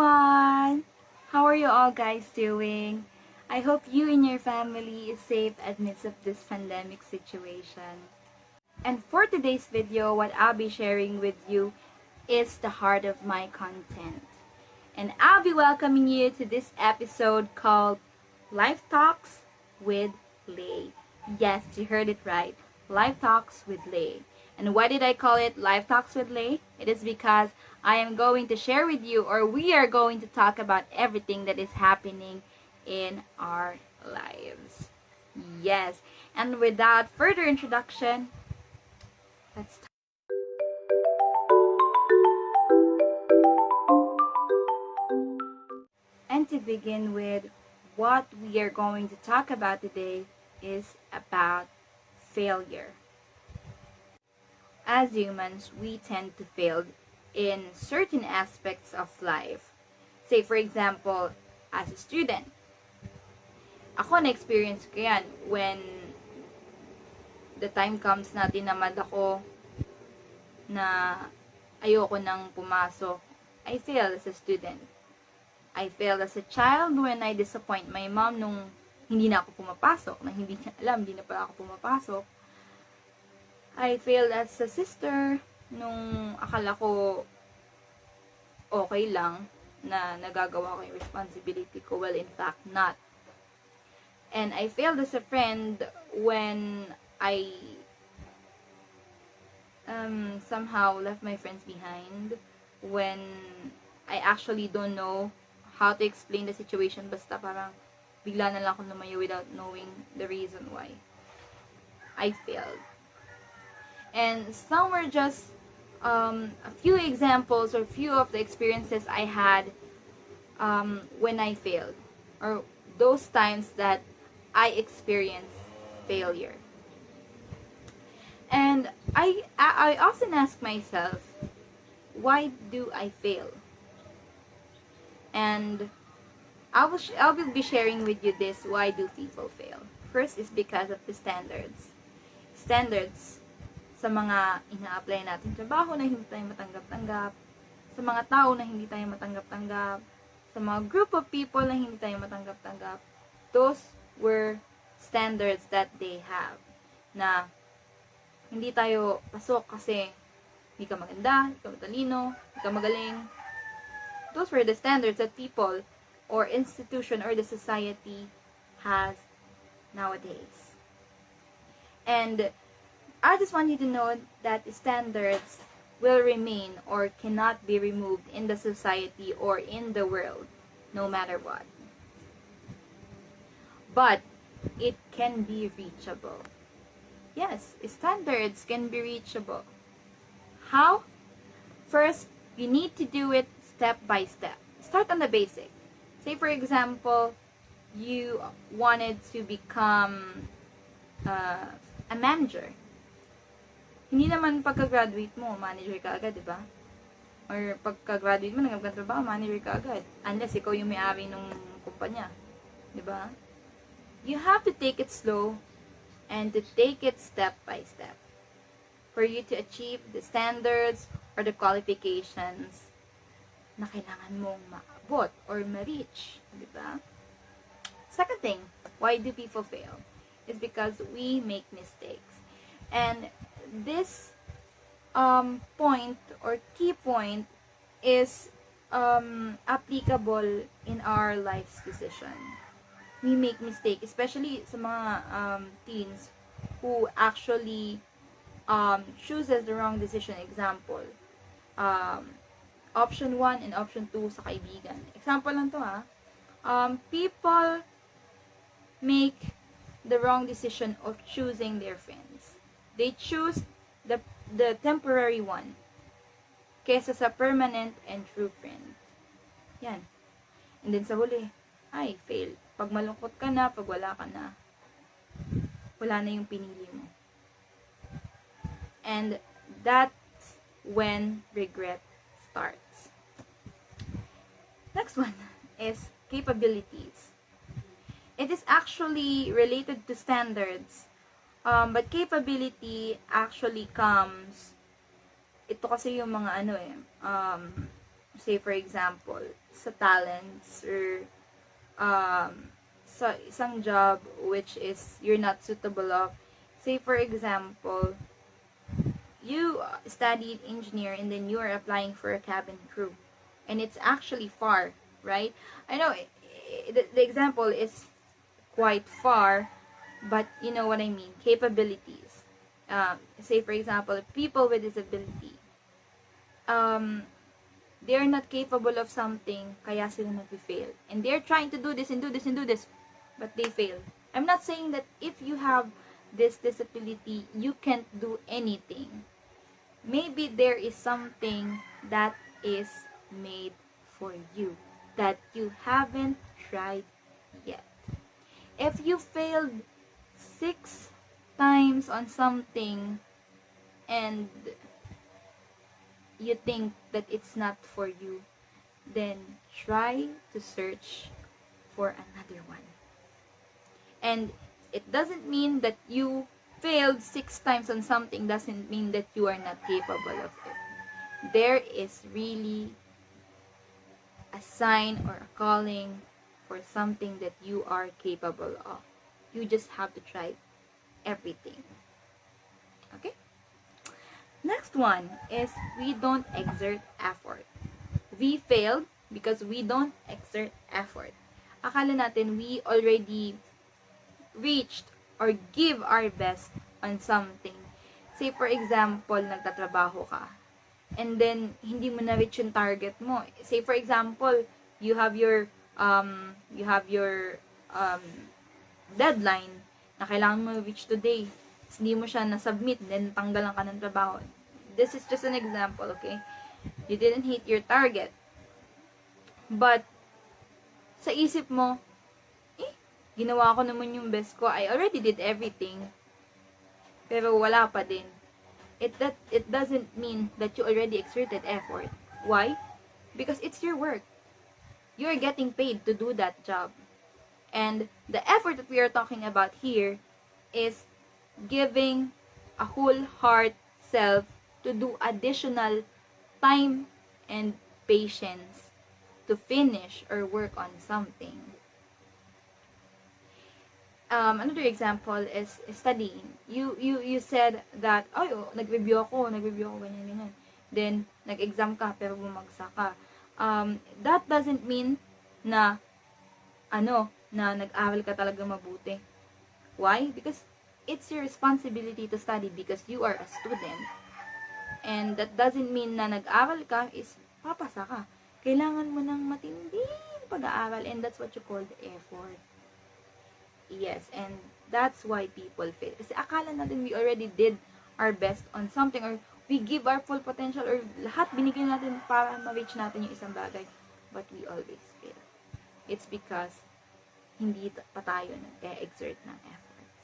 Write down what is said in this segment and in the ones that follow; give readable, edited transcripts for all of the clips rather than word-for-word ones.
everyone! How are you all guys doing? I hope you and your family is safe amidst of this pandemic situation. And for today's video, what I'll be sharing with you is the heart of my content. And I'll be welcoming you to this episode called Life Talks with Lay. Yes, you heard it right. Life Talks with Lay. And why did I call it Life Talks with Lay? It is because I am going to share with you, or we are going to talk about everything that is happening in our lives. Yes. And without further introduction, let's start. And to begin with, what we are going to talk about today is about failure. As humans, we tend to fail in certain aspects of life. Say for example, as a student. Ako na-experience ko yan when the time comes na tinamad ako na ayoko nang pumasok. I failed as a student. I failed as a child when I disappoint my mom nung hindi na ako pumapasok, na hindi niya alam, hindi na pala ako pumapasok. I failed as a sister nung akala ko okay lang na nagagawa ko yung responsibility ko. Well, in fact, not. And I failed as a friend when I somehow left my friends behind, when I actually don't know how to explain the situation, basta parang bigla na lang ako lumayo without knowing the reason why I failed. And some were just a few examples or few of the experiences I had when I failed, or those times that I experienced failure. And I often ask myself, why do I fail? And I will be sharing with you this, why do people fail. First is because of the standards. Standards sa mga ina-apply natin trabaho na hindi tayo matanggap-tanggap, sa mga tao na hindi tayo matanggap-tanggap, sa mga group of people na hindi tayo matanggap-tanggap. Those were standards that they have, na hindi tayo pasok kasi hindi ka maganda, hindi ka matalino, hindi ka magaling. Those were the standards that people or institution or the society has nowadays. And I just want you to know that standards will remain or cannot be removed in the society or in the world, no matter what. But it can be reachable. Yes, standards can be reachable. How? First, you need to do it step by step. Start on the basic. Say for example, you wanted to become a manager. Hindi naman pagka-graduate mo, manager ka agad, di ba? Or pagka-graduate mo, nagkatrabaho, manager ka agad. Unless ikaw yung may-ari ng kumpanya. Di ba? You have to take it slow and to take it step by step for you to achieve the standards or the qualifications na kailangan mong maabot or ma-reach. Di ba? Second thing, why do people fail? Is because we make mistakes. And this point or key point is applicable in our life's decision. We make mistake, especially sa mga teens who actually chooses the wrong decision. Example, option 1 and option 2 sa kaibigan. Example lang to ha. People make the wrong decision of choosing their friends. They choose the temporary one kesa sa permanent and true friend. Yan. And then sa huli, ay, fail. Pag malungkot ka na, pag wala ka na, wala na yung pinili mo. And that's when regret starts. Next one is capabilities. It is actually related to standards. But capability actually comes, ito kasi yung mga say for example, sa talents or sa isang job which is you're not suitable of. Say for example, you studied engineer and then you are applying for a cabin crew and it's actually far, right? I know the example is quite far, but you know what I mean. Capabilities. Say for example, people with disability. Um, they're not capable of something, kaya sila nag-fail. And they're trying to do this and do this and do this, but they fail. I'm not saying that if you have this disability, you can't do anything. Maybe there is something that is made for you that you haven't tried yet. If you failed 6 times on something and you think that it's not for you, then try to search for another one. And it doesn't mean that you failed 6 times on something, doesn't mean that you are not capable of it. There is really a sign or a calling for something that you are capable of. You just have to try everything. Okay? Next one is we don't exert effort. We failed because we don't exert effort. Akala natin we already reached or give our best on something. Say for example, nagtatrabaho ka and then hindi mo na-reach yung target mo. Say for example, you have your um, deadline na kailangan mo reach today. Hindi mo siya na-submit, then tanggalan ka ng trabaho. This is just an example, okay? You didn't hit your target. But, sa isip mo, ginawa ko naman yung best ko. I already did everything. Pero wala pa din. It doesn't mean that you already exerted effort. Why? Because it's your work. You're getting paid to do that job. And the effort that we are talking about here is giving a whole heart self to do additional time and patience to finish or work on something. Another example is studying. You said that, oh, nag-review ako, ganyan. Then, nag-exam ka, pero bumagsak ka. That doesn't mean na, na nag-aral ka talaga mabuti. Why? Because it's your responsibility to study because you are a student. And that doesn't mean na nag-aral ka is papasa ka. Kailangan mo ng matinding pag-aaral and that's what you call the effort. Yes, and that's why people fail. Kasi akala natin we already did our best on something or we give our full potential or lahat binigay natin para ma-reach natin yung isang bagay. But we always fail. It's because hindi pa tayo nag-exert ng efforts.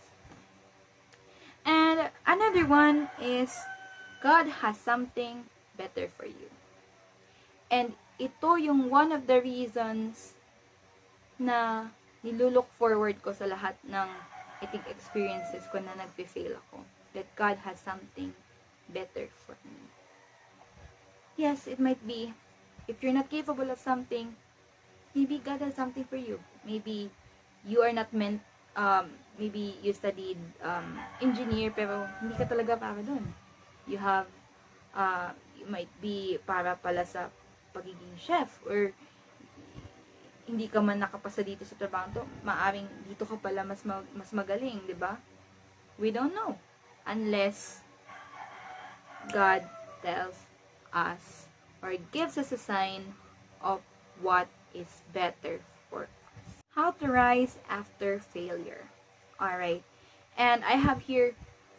And another one is God has something better for you. And ito yung one of the reasons na nilulook forward ko sa lahat ng experiences ko na nagpe-fail ako. That God has something better for me. Yes, it might be, if you're not capable of something, maybe God has something for you. Maybe you are not meant, maybe you studied engineer, pero hindi ka talaga para dun. You have, you might be para pala sa pagiging chef, or hindi ka man nakapasa dito sa trabaho to, maaring dito ka pala mas magaling, di ba? We don't know. Unless God tells us or gives us a sign of what is better for us. How to rise after failure. Alright. And I have here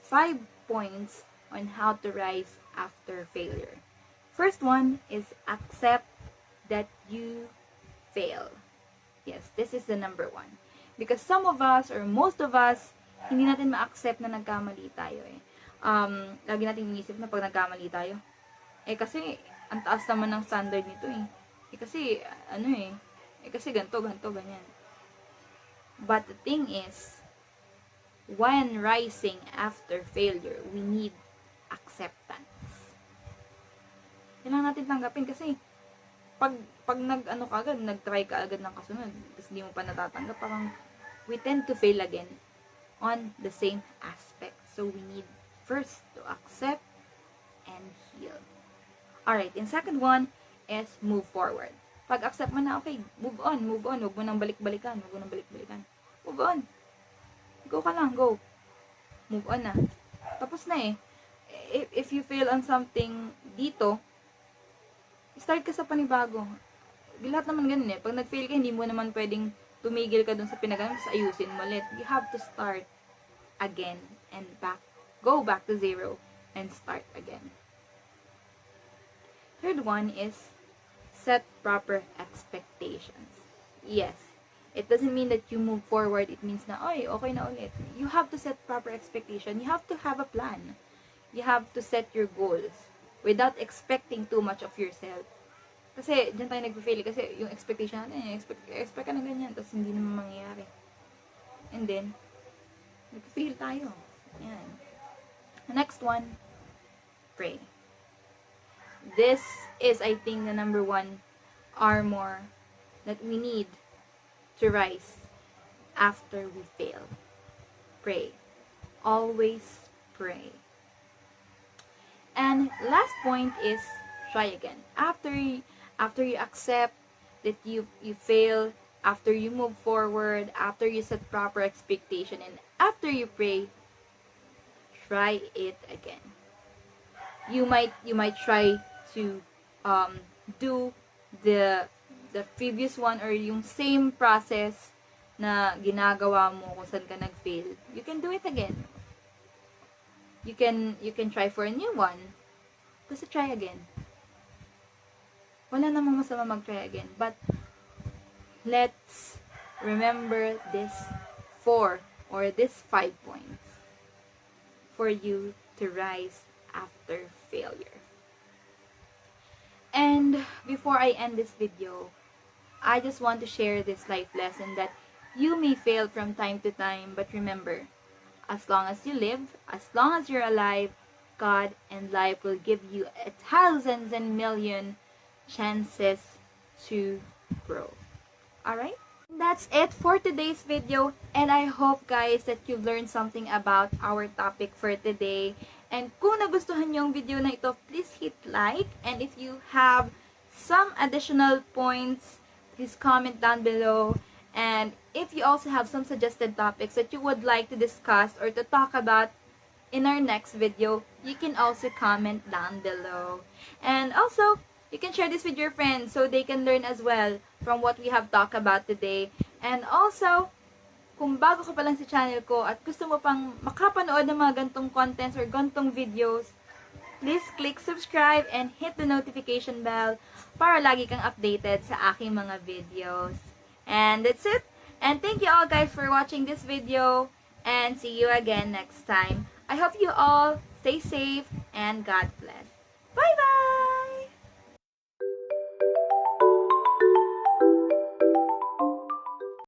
5 points on how to rise after failure. First one is accept that you fail. Yes, this is the number 1. Because some of us, or most of us, hindi natin ma-accept na nagkamali tayo eh. Lagi natin inisip na pag nagkamali tayo, kasi, ang taas naman ng standard nito eh. Kasi, kasi ganito, ganyan. But the thing is, when rising after failure, we need acceptance. Kailangan natin tanggapin kasi, pag nag-ano ka agad, nag-try ka agad ng kasunod, tapos hindi mo pa natatanggap, parang we tend to fail again on the same aspect. So, we need first to accept and heal. Alright, and second one is move forward. Pag accept mo na, okay, move on. Huwag mo nang balik-balikan. Move on. Go ka lang, go. Move on na. Tapos na eh. If you fail on something dito, start ka sa panibago. Lahat naman ganun eh. Pag nag-fail ka, hindi mo naman pwedeng tumigil ka dun sa pinagawa, ayusin mo ulit. You have to start again and go back to zero and start again. Third one is set proper expectations. Yes, it doesn't mean that you move forward. It means na, oy, okay na ulit. You have to set proper expectation. You have to have a plan. You have to set your goals without expecting too much of yourself. Kasi, dyan tayo nag-fail. Kasi, yung expectation natin, expect ka na ganyan, tapos hindi naman mangyayari. And then, nag-fail tayo. Yan. The next one, pray. This is, I think, the number one armor that we need to rise after we fail. Pray. Always pray. And last point is try again. After you accept that you fail, after you move forward, after you set proper expectation, and after you pray, try it again. You might try to do the previous one or yung same process na ginagawa mo kung saan ka nag-fail. You can do it again. You can try for a new one. Basta try again. Wala namang masama mag-try again. But let's remember this 4 or this 5 points for you to rise after failure. And before I end this video, I just want to share this life lesson that you may fail from time to time, but remember, as long as you live, as long as you're alive, God and life will give you thousands and million chances to grow. Alright? That's it for today's video, and I hope guys that you've learned something about our topic for today. And kung nagustuhan niyo yung video na ito, please hit like, and if you have some additional points, please comment down below. And if you also have some suggested topics that you would like to discuss or to talk about in our next video, you can also comment down below. And also, you can share this with your friends so they can learn as well from what we have talked about today. And also, kung bago ka pa lang sa channel ko at gusto mo pang makapanood ng mga gantong contents or gantong videos, please click subscribe and hit the notification bell para lagi kang updated sa aking mga videos. And that's it. And thank you all guys for watching this video, and see you again next time. I hope you all stay safe and God bless. Bye bye!